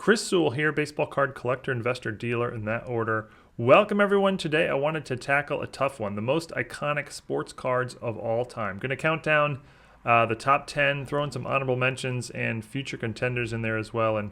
Chris Sewall here, baseball card collector, investor, dealer in that order. Welcome everyone. Today I wanted to tackle a tough one, the most iconic sports cards of all time. Going to count down the top 10, throw in some honorable mentions and future contenders in there as well, and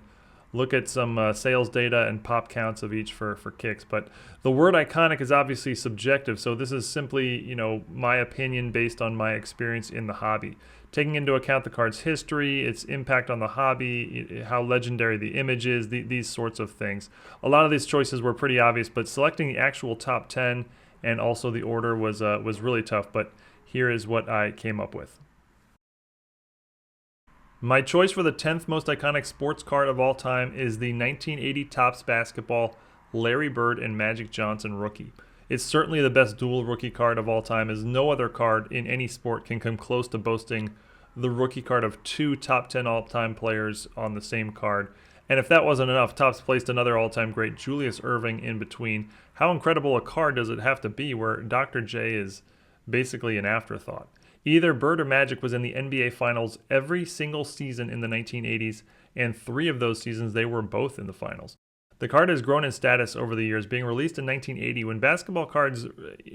look at some sales data and pop counts of each for kicks. But the word iconic is obviously subjective, so this is simply, my opinion based on my experience in the hobby. Taking into account the card's history, its impact on the hobby, how legendary the image is, these sorts of things. A lot of these choices were pretty obvious, but selecting the actual top 10 and also the order was really tough, but here is what I came up with. My choice for the 10th most iconic sports card of all time is the 1980 Topps Basketball Larry Bird and Magic Johnson rookie. It's certainly the best dual rookie card of all time, as no other card in any sport can come close to boasting the rookie card of two top 10 all-time players on the same card. And if that wasn't enough, Topps placed another all-time great, Julius Erving, in between. How incredible a card does it have to be where Dr. J is basically an afterthought? Either Bird or Magic was in the NBA Finals every single season in the 1980s, and 3 of those seasons they were both in the finals. The card has grown in status over the years, being released in 1980 when basketball cards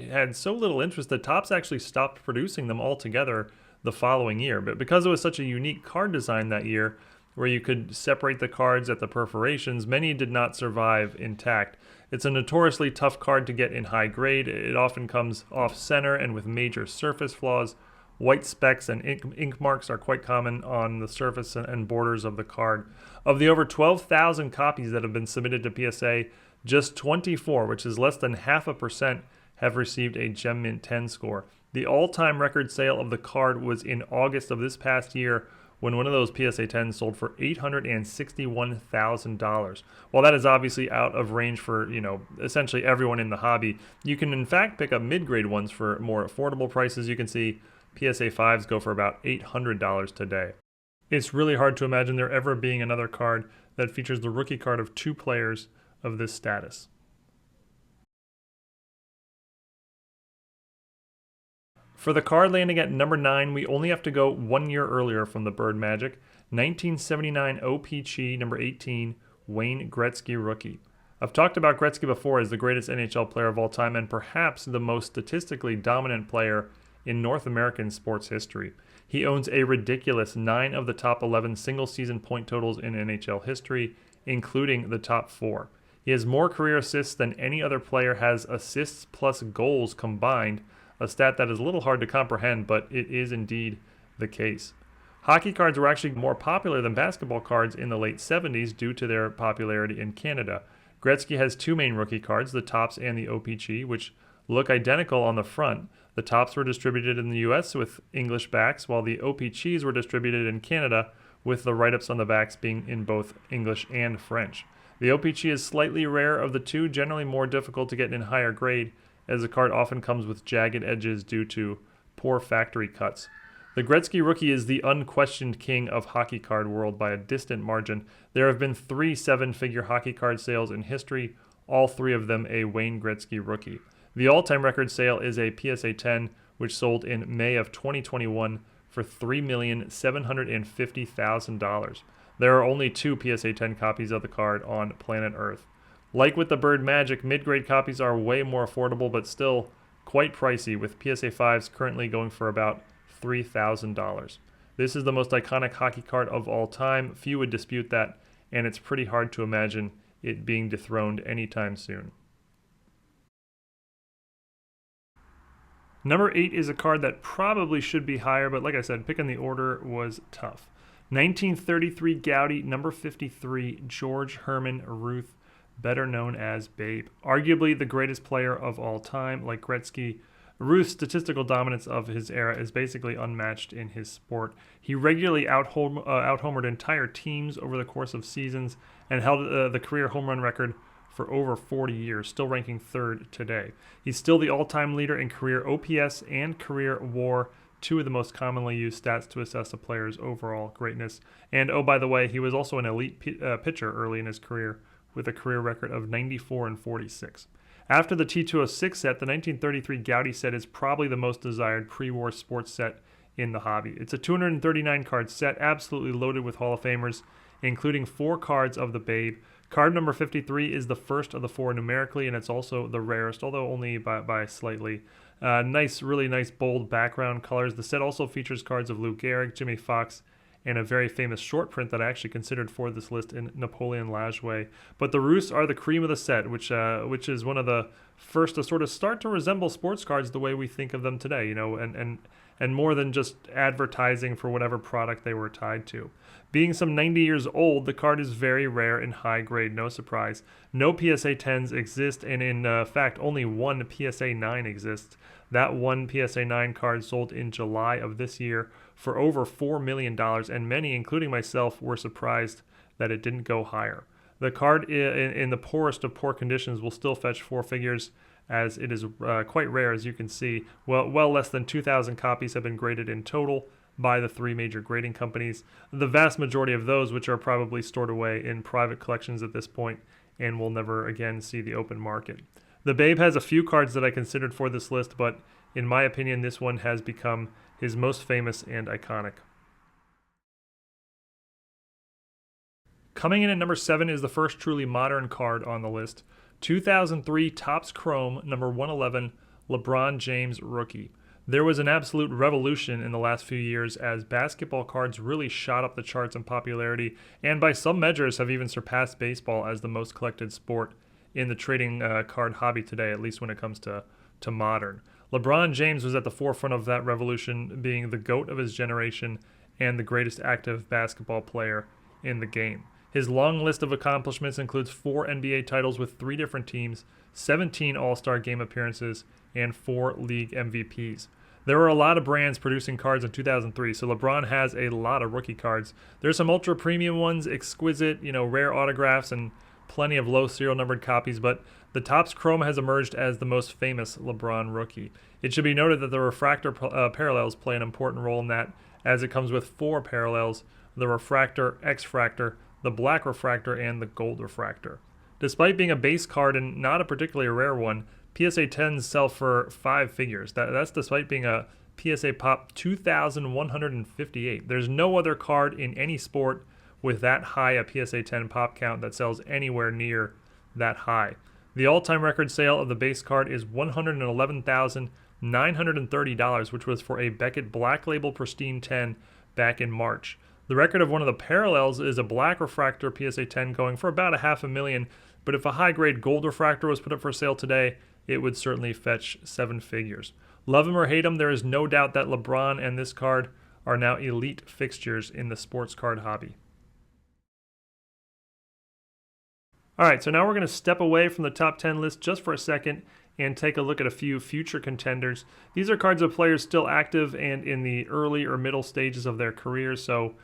had so little interest that Topps actually stopped producing them altogether the following year. But because it was such a unique card design that year, where you could separate the cards at the perforations, many did not survive intact. It's a notoriously tough card to get in high grade. It often comes off center and with major surface flaws. White specks and ink marks are quite common on the surface and borders of the card. Of the over 12,000 copies that have been submitted to PSA, just 24, which is less than 0.5%, have received a Gem Mint 10 score. The all-time record sale of the card was in August of this past year, when one of those PSA 10s sold for $861,000. While that is obviously out of range for, essentially everyone in the hobby, you can in fact pick up mid-grade ones for more affordable prices. You can see PSA 5s go for about $800 today. It's really hard to imagine there ever being another card that features the rookie card of 2 players of this status. For the card landing at number 9, we only have to go 1 year earlier from the Bird Magic. 1979 O-Pee-Chee, number 18, Wayne Gretzky rookie. I've talked about Gretzky before as the greatest NHL player of all time and perhaps the most statistically dominant player in North American sports history. He owns a ridiculous 9 of the top 11 single-season point totals in NHL history, including the top 4. He has more career assists than any other player has assists plus goals combined, a stat that is a little hard to comprehend, but it is indeed the case. Hockey cards were actually more popular than basketball cards in the late 70s due to their popularity in Canada. Gretzky has 2 main rookie cards, the Topps and the O-Pee-Chee, which look identical on the front. The Topps were distributed in the US with English backs, while the O-Pee-Chees were distributed in Canada with the write-ups on the backs being in both English and French. The O-Pee-Chee is slightly rare of the two, generally more difficult to get in higher grade, as the card often comes with jagged edges due to poor factory cuts. The Gretzky rookie is the unquestioned king of hockey card world by a distant margin. There have been 3 7-figure hockey card sales in history, all 3 of them a Wayne Gretzky rookie. The all-time record sale is a PSA 10, which sold in May of 2021 for $3,750,000. There are only 2 PSA 10 copies of the card on planet Earth. Like with the Bird Magic, mid-grade copies are way more affordable, but still quite pricey, with PSA 5s currently going for about $3,000. This is the most iconic hockey card of all time. Few would dispute that, and it's pretty hard to imagine it being dethroned anytime soon. Number 8 is a card that probably should be higher, but like I said, picking the order was tough. 1933 Goudey, number 53, George Herman Ruth, better known as Babe. Arguably the greatest player of all time, like Gretzky. Ruth's statistical dominance of his era is basically unmatched in his sport. He regularly out-homered entire teams over the course of seasons and held the career home run record for over 40 years, still ranking 3rd today. He's still the all-time leader in career OPS and career WAR, 2 of the most commonly used stats to assess a player's overall greatness. And oh, by the way, he was also an elite pitcher early in his career with a career record of 94-46. After the T206 set, the 1933 Goudey set is probably the most desired pre-war sports set in the hobby. It's a 239 card set, absolutely loaded with Hall of Famers. including 4 cards of the Babe. Card number 53 is the first of the 4 numerically, and it's also the rarest, although only by slightly. Really nice bold background colors. The set also features cards of Lou Gehrig, Jimmy Fox, and a very famous short print that I actually considered for this list in Napoleon Lajoie. But the Ruths are the cream of the set, which is one of the first to sort of start to resemble sports cards the way we think of them today, you know, and more than just advertising for whatever product they were tied to. Being some 90 years old, the card is very rare and high grade, no surprise. No PSA 10s exist, and in fact, only one PSA 9 exists. That one PSA 9 card sold in July of this year for over $4 million, and many, including myself, were surprised that it didn't go higher. The card in the poorest of poor conditions will still fetch 4 figures, as it is quite rare, as you can see. Well less than 2,000 copies have been graded in total by the 3 major grading companies. The vast majority of those, which are probably stored away in private collections at this point and will never again see the open market. The Babe has a few cards that I considered for this list, but in my opinion, this one has become his most famous and iconic. Coming in at number 7 is the first truly modern card on the list. 2003 Topps Chrome, number 111, LeBron James rookie. There was an absolute revolution in the last few years as basketball cards really shot up the charts in popularity, and by some measures have even surpassed baseball as the most collected sport in the trading card hobby today, at least when it comes to modern. LeBron James was at the forefront of that revolution, being the GOAT of his generation and the greatest active basketball player in the game. His long list of accomplishments includes 4 NBA titles with 3 different teams, 17 All-Star Game appearances, and 4 league MVPs. There were a lot of brands producing cards in 2003, so LeBron has a lot of rookie cards. There's some ultra premium ones, exquisite, rare autographs, and plenty of low serial numbered copies, but the Topps Chrome has emerged as the most famous LeBron rookie. It should be noted that the refractor parallels play an important role in that, as it comes with 4 parallels: the refractor, X-fractor, the black refractor, and the gold refractor. Despite being a base card and not a particularly rare one, PSA 10s sell for 5 figures. That's despite being a PSA Pop 2,158. There's no other card in any sport with that high a PSA 10 pop count that sells anywhere near that high. The all-time record sale of the base card is $111,930, which was for a Beckett Black Label Pristine 10 back in March. The record of one of the parallels is a black refractor PSA 10 going for about $500,000, but if a high-grade gold refractor was put up for sale today, it would certainly fetch 7 figures. Love him or hate him, there is no doubt that LeBron and this card are now elite fixtures in the sports card hobby. Alright, so now we're going to step away from the top 10 list just for a second and take a look at a few future contenders. These are cards of players still active and in the early or middle stages of their careers, so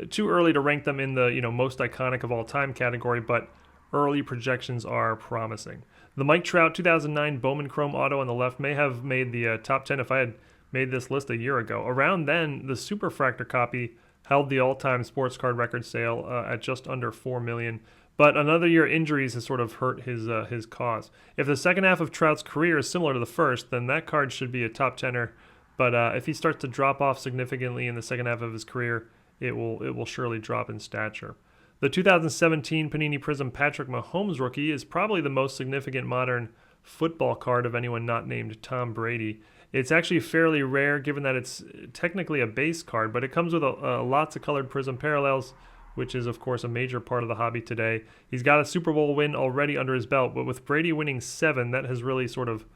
too early to rank them in the most iconic of all time category, but early projections are promising. The Mike Trout 2009 Bowman Chrome Auto on the left may have made the top 10 if I had made this list a year ago. Around then, the Superfractor copy held the all-time sports card record sale at just under $4 million. But another year of injuries has sort of hurt his cause. If the second half of Trout's career is similar to the first, then that card should be a top 10er. But if he starts to drop off significantly in the second half of his career, it will surely drop in stature. The 2017 Panini Prism Patrick Mahomes rookie is probably the most significant modern football card of anyone not named Tom Brady. It's actually fairly rare given that it's technically a base card, but it comes with lots of colored Prism parallels, which is, of course, a major part of the hobby today. He's got a Super Bowl win already under his belt, but with Brady winning 7, that has really sort of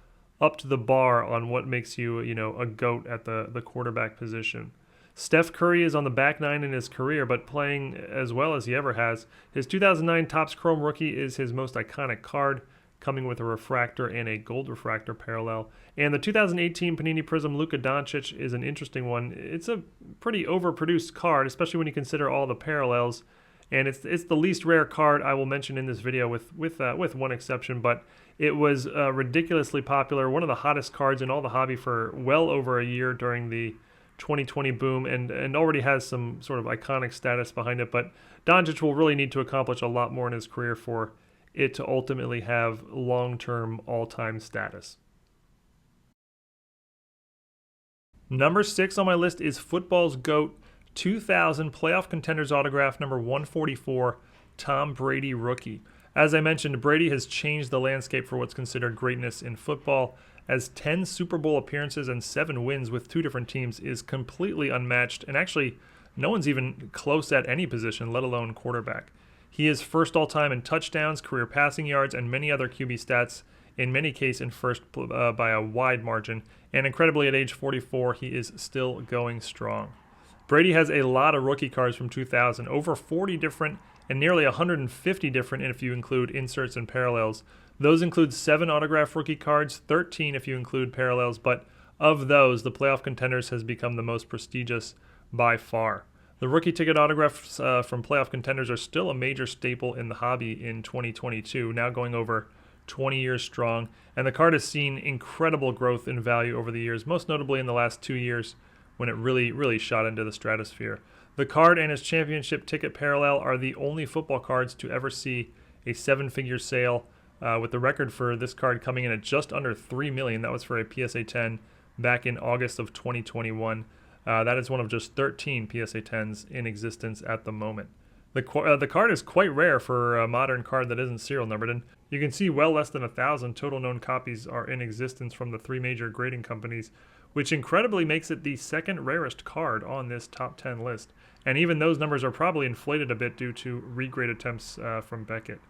upped the bar on what makes you, a GOAT at the quarterback position. Steph Curry is on the back nine in his career, but playing as well as he ever has. His 2009 Topps Chrome rookie is his most iconic card, coming with a refractor and a gold refractor parallel. And the 2018 Panini Prism Luka Doncic is an interesting one. It's a pretty overproduced card, especially when you consider all the parallels. And it's the least rare card I will mention in this video, with one exception. But it was ridiculously popular, one of the hottest cards in all the hobby for well over a year during the 2020 boom, and already has some sort of iconic status behind it. But Doncic will really need to accomplish a lot more in his career for it to ultimately have long-term all-time status. Number 6 on my list is football's GOAT, 2000 Playoff Contenders autograph number 144, Tom Brady rookie. As I mentioned, Brady has changed the landscape for what's considered greatness in football, as 10 Super Bowl appearances and 7 wins with 2 different teams is completely unmatched, and actually no one's even close at any position, let alone quarterback. He is first all-time in touchdowns, career passing yards, and many other QB stats, in many cases in first by a wide margin, and incredibly at age 44, he is still going strong. Brady has a lot of rookie cards from 2000, over 40 different and nearly 150 different if you include inserts and parallels. Those include 7 autographed rookie cards, 13 if you include parallels, but of those, the Playoff Contenders has become the most prestigious by far. The rookie ticket autographs from Playoff Contenders are still a major staple in the hobby in 2022, now going over 20 years strong, and the card has seen incredible growth in value over the years, most notably in the last 2 years when it really shot into the stratosphere. The card and his championship ticket parallel are the only football cards to ever see a 7-figure sale, with the record for this card coming in at just under $3 million. That was for a PSA 10 back in August of 2021. That is one of just 13 PSA 10s in existence at the moment. The card is quite rare for a modern card that isn't serial numbered, and you can see well less than 1,000 total known copies are in existence from the 3 major grading companies, which incredibly makes it the second rarest card on this top 10 list. And even those numbers are probably inflated a bit due to regrade attempts from Beckett.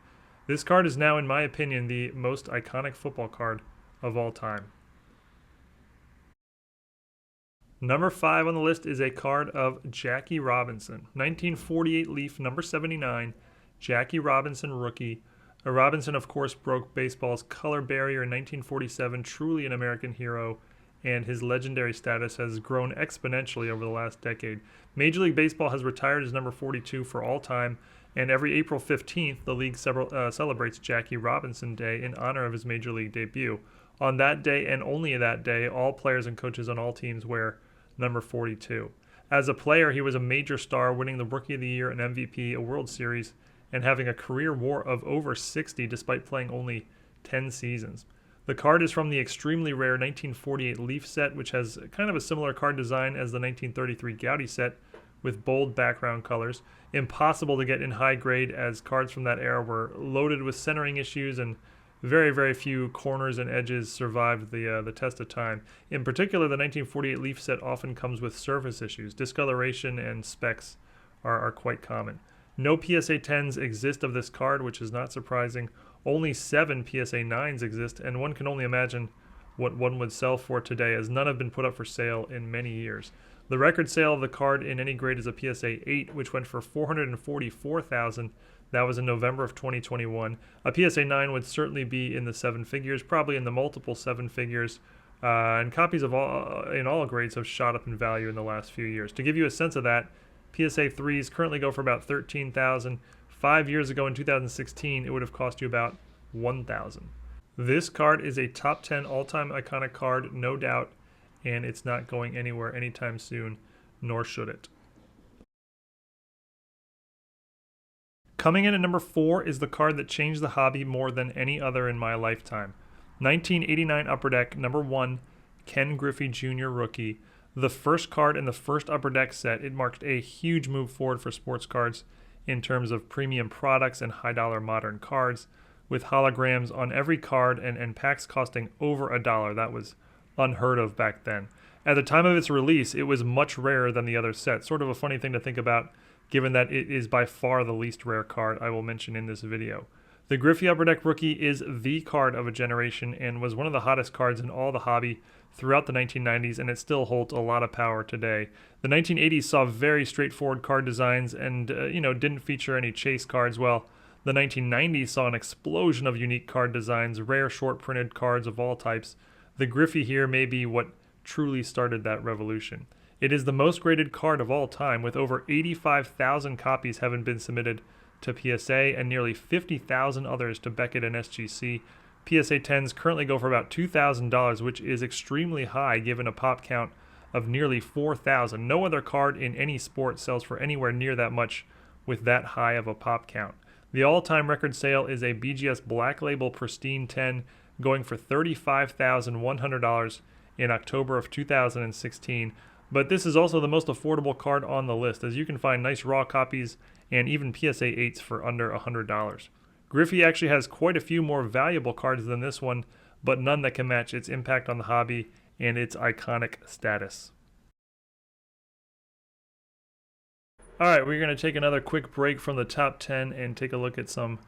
This card is now, in my opinion, the most iconic football card of all time. Number 5 on the list is a card of Jackie Robinson. 1948 Leaf, number 79, Jackie Robinson rookie. Robinson, of course, broke baseball's color barrier in 1947, truly an American hero, and his legendary status has grown exponentially over the last decade. Major League Baseball has retired his number 42 for all time, and every April 15th, the league celebrates Jackie Robinson Day in honor of his Major League debut. On that day, and only that day, all players and coaches on all teams wear number 42. As a player, he was a major star, winning the Rookie of the Year, an MVP, a World Series, and having a career WAR of over 60 despite playing only 10 seasons. The card is from the extremely rare 1948 Leaf set, which has kind of a similar card design as the 1933 Goudey set, with bold background colors. Impossible to get in high grade, as cards from that era were loaded with centering issues, and very few corners and edges survived the test of time. In particular, the 1948 Leaf set often comes with surface issues. Discoloration and specks are quite common. No PSA 10s exist of this card, which is not surprising. Only 7 PSA 9s exist, and one can only imagine what one would sell for today, as none have been put up for sale in many years. The record sale of the card in any grade is a PSA 8, which went for $444,000. That was in November of 2021. A PSA 9 would certainly be in the 7 figures, probably in the multiple 7 figures, and copies of all grades have shot up in value in the last few years. To give you a sense of that, PSA 3s currently go for about $13,000. 5 years ago in 2016, it would have cost you about $1,000. This card is a top 10 all-time iconic card, no doubt, and it's not going anywhere anytime soon, nor should it. Coming in at number 4 is the card that changed the hobby more than any other in my lifetime. 1989 Upper Deck, number 1, Ken Griffey Jr. rookie. The first card in the first Upper Deck set, it marked a huge move forward for sports cards in terms of premium products and high-dollar modern cards, with holograms on every card and packs costing over $1. That was unheard of back then. At the time of its release, it was much rarer than the other sets. Sort of a funny thing to think about, given that it is by far the least rare card I will mention in this video. The Griffey Upper Deck rookie is the card of a generation and was one of the hottest cards in all the hobby throughout the 1990s, and it still holds a lot of power today. The 1980s saw very straightforward card designs and didn't feature any chase cards. Well, the 1990s saw an explosion of unique card designs, rare short printed cards of all types. The Griffey here may be what truly started that revolution. It is the most graded card of all time, with over 85,000 copies having been submitted to PSA and nearly 50,000 others to Beckett and SGC. PSA 10s currently go for about $2,000, which is extremely high given a pop count of nearly 4,000. No other card in any sport sells for anywhere near that much with that high of a pop count. The all-time record sale is a BGS Black Label Pristine 10 going for $35,100 in October of 2016. but this is also the most affordable card on the list, as you can find nice raw copies and even PSA 8s for under $100. Griffey actually has quite a few more valuable cards than this one, but none that can match its impact on the hobby and its iconic status. Alright, we're going to take another quick break from the top 10 and take a look at some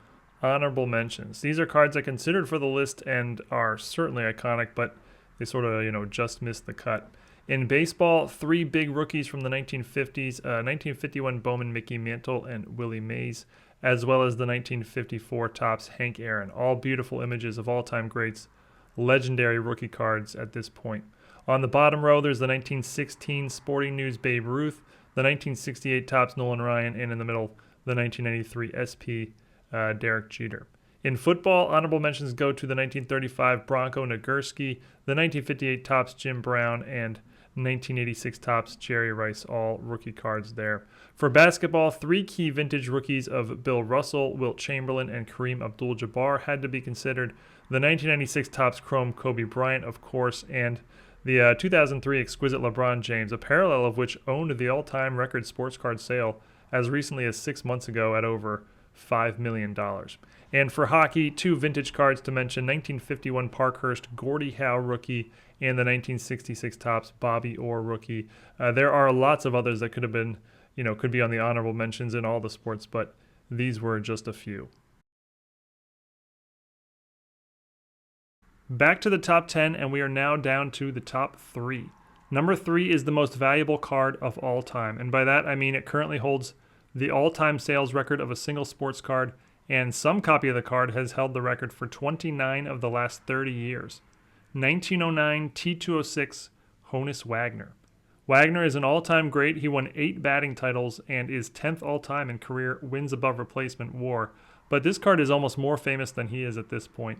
honorable mentions. These are cards I considered for the list and are certainly iconic, but they sort of, just missed the cut. In baseball, 3 big rookies from the 1950s, 1951 Bowman Mickey Mantle and Willie Mays, as well as the 1954 Topps Hank Aaron. All beautiful images of all-time greats, legendary rookie cards at this point. On the bottom row, there's the 1916 Sporting News Babe Ruth, the 1968 Topps Nolan Ryan, and in the middle, the 1993 SP Derek Jeter. In football, honorable mentions go to the 1935 Bronco Nagurski, the 1958 Topps Jim Brown, and 1986 Topps Jerry Rice, all rookie cards there. For basketball, 3 key vintage rookies of Bill Russell, Wilt Chamberlain, and Kareem Abdul-Jabbar had to be considered. The 1996 Topps Chrome Kobe Bryant, of course, and the 2003 Exquisite LeBron James, a parallel of which owned the all-time record sports card sale as recently as 6 months ago at over $5 million. And for hockey, 2 vintage cards to mention, 1951 Parkhurst Gordie Howe rookie and the 1966 Topps Bobby Orr rookie. There are lots of others that could have been, could be on the honorable mentions in all the sports, but these were just a few. Back to the top 10, and we are now down to the top 3. Number 3 is the most valuable card of all time, and by that I mean it currently holds the all-time sales record of a single sports card, and some copy of the card has held the record for 29 of the last 30 years. 1909 T206 Honus Wagner. Wagner is an all-time great. He won 8 batting titles and is 10th all-time in career wins above replacement WAR, but this card is almost more famous than he is at this point.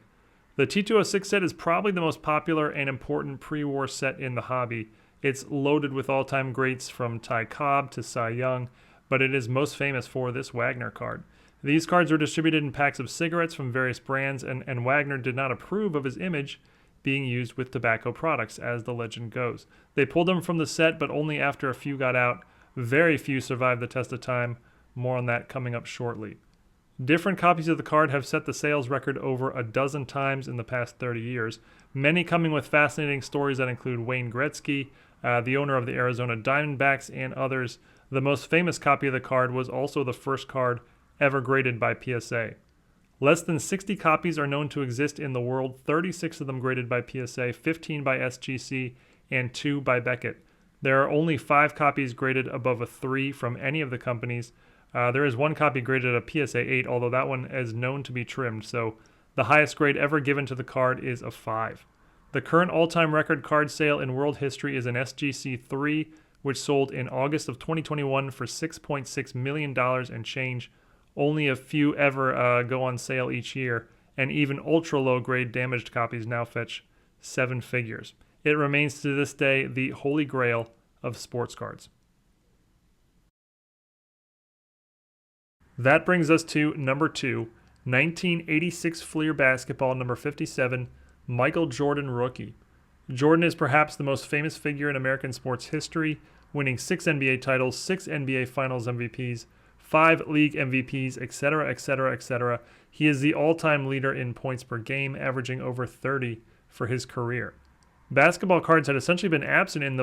The T206 set is probably the most popular and important pre-war set in the hobby. It's loaded with all-time greats from Ty Cobb to Cy Young, but it is most famous for this Wagner card. These cards were distributed in packs of cigarettes from various brands, and Wagner did not approve of his image being used with tobacco products, as the legend goes. They pulled them from the set, but only after a few got out. Very few survived the test of time. More on that coming up shortly. Different copies of the card have set the sales record over a dozen times in the past 30 years, many coming with fascinating stories that include Wayne Gretzky, the owner of the Arizona Diamondbacks, and others. The most famous copy of the card was also the first card ever graded by PSA. Less than 60 copies are known to exist in the world, 36 of them graded by PSA, 15 by SGC, and 2 by Beckett. There are only 5 copies graded above a 3 from any of the companies. There is 1 copy graded at a PSA 8, although that one is known to be trimmed, so the highest grade ever given to the card is a 5. The current all-time record card sale in world history is an SGC 3, which sold in August of 2021 for $6.6 million and change. Only a few ever go on sale each year, and even ultra-low grade damaged copies now fetch 7 figures. It remains to this day the holy grail of sports cards. That brings us to number 2, 1986 Fleer Basketball number 57, Michael Jordan rookie. Jordan is perhaps the most famous figure in American sports history, winning 6 NBA titles, 6 NBA Finals MVPs, 5 league MVPs, etc., etc., etc. He is the all-time leader in points per game, averaging over 30 for his career. Basketball cards had essentially been absent in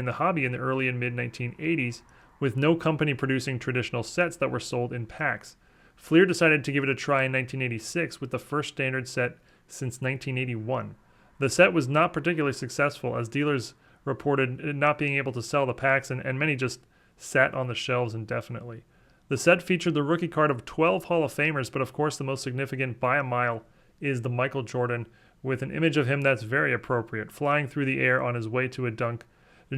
the hobby in the early and mid-1980s, with no company producing traditional sets that were sold in packs. Fleer decided to give it a try in 1986 with the first standard set since 1981. The set was not particularly successful, as dealers reported not being able to sell the packs, and many just sat on the shelves indefinitely. The set featured the rookie card of 12 Hall of Famers, but of course the most significant by a mile is the Michael Jordan, with an image of him that's very appropriate, flying through the air on his way to a dunk.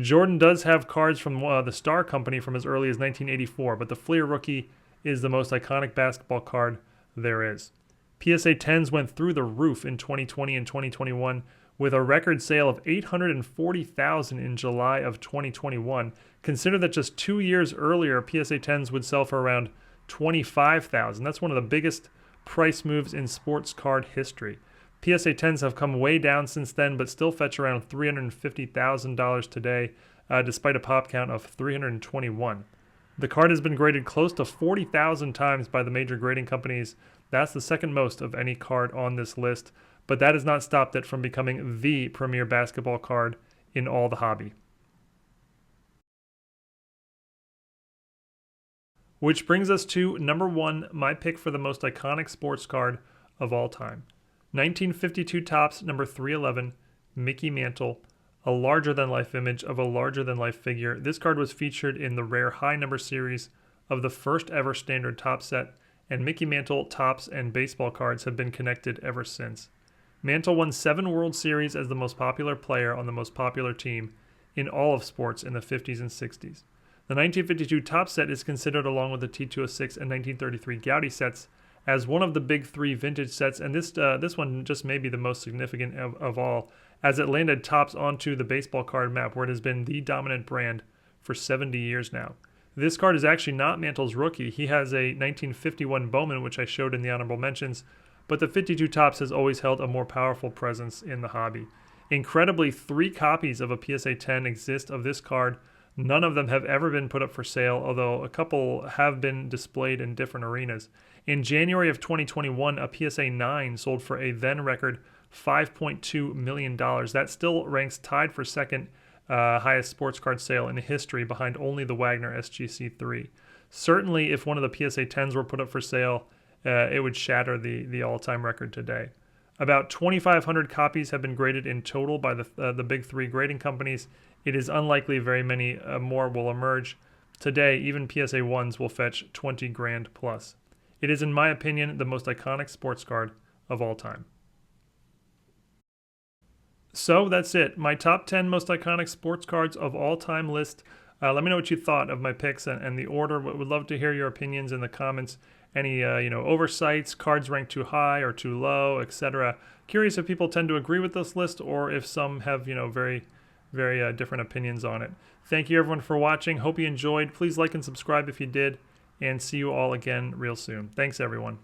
Jordan does have cards from the Star Company from as early as 1984, but the Fleer rookie is the most iconic basketball card there is. PSA 10s went through the roof in 2020 and 2021, with a record sale of 840,000 in July of 2021. Consider that just 2 years earlier, PSA 10s would sell for around 25,000. That's one of the biggest price moves in sports card history. PSA 10s have come way down since then, but still fetch around $350,000 today. despite a pop count of 321. The card has been graded close to 40,000 times by the major grading companies. That's the second most of any card on this list, but that has not stopped it from becoming the premier basketball card in all the hobby. Which brings us to number 1, my pick for the most iconic sports card of all time. 1952 Topps, number 311, Mickey Mantle, a larger-than-life image of a larger-than-life figure. This card was featured in the rare high number series of the first ever standard Topps set, and Mickey Mantle, Topps, and baseball cards have been connected ever since. Mantle won 7 World Series as the most popular player on the most popular team in all of sports in the 50s and 60s. The 1952 Topps set is considered, along with the T206 and 1933 Goudey sets, as one of the big 3 vintage sets, and this one just may be the most significant of all, as it landed Topps onto the baseball card map, where it has been the dominant brand for 70 years now. This card is actually not Mantle's rookie. He has a 1951 Bowman, which I showed in the honorable mentions, but the 52 Topps has always held a more powerful presence in the hobby. Incredibly, 3 copies of a PSA 10 exist of this card. None of them have ever been put up for sale, although a couple have been displayed in different arenas. In January of 2021, a PSA 9 sold for a then record $5.2 million. That still ranks tied for second highest sports card sale in history, behind only the Wagner SGC3. Certainly, if one of the PSA 10s were put up for sale, it would shatter the all-time record today. About 2,500 copies have been graded in total by the big 3 grading companies. It is unlikely very many more will emerge. Today, even PSA 1s will fetch 20 grand plus. It is, in my opinion, the most iconic sports card of all time. So that's it. My top 10 most iconic sports cards of all time list. Let me know what you thought of my picks and the order. Would love to hear your opinions in the comments. Any oversights, cards ranked too high or too low, etc. Curious if people tend to agree with this list, or if some have very different opinions on it. Thank you everyone for watching. Hope you enjoyed. Please like and subscribe if you did, and see you all again real soon. Thanks everyone.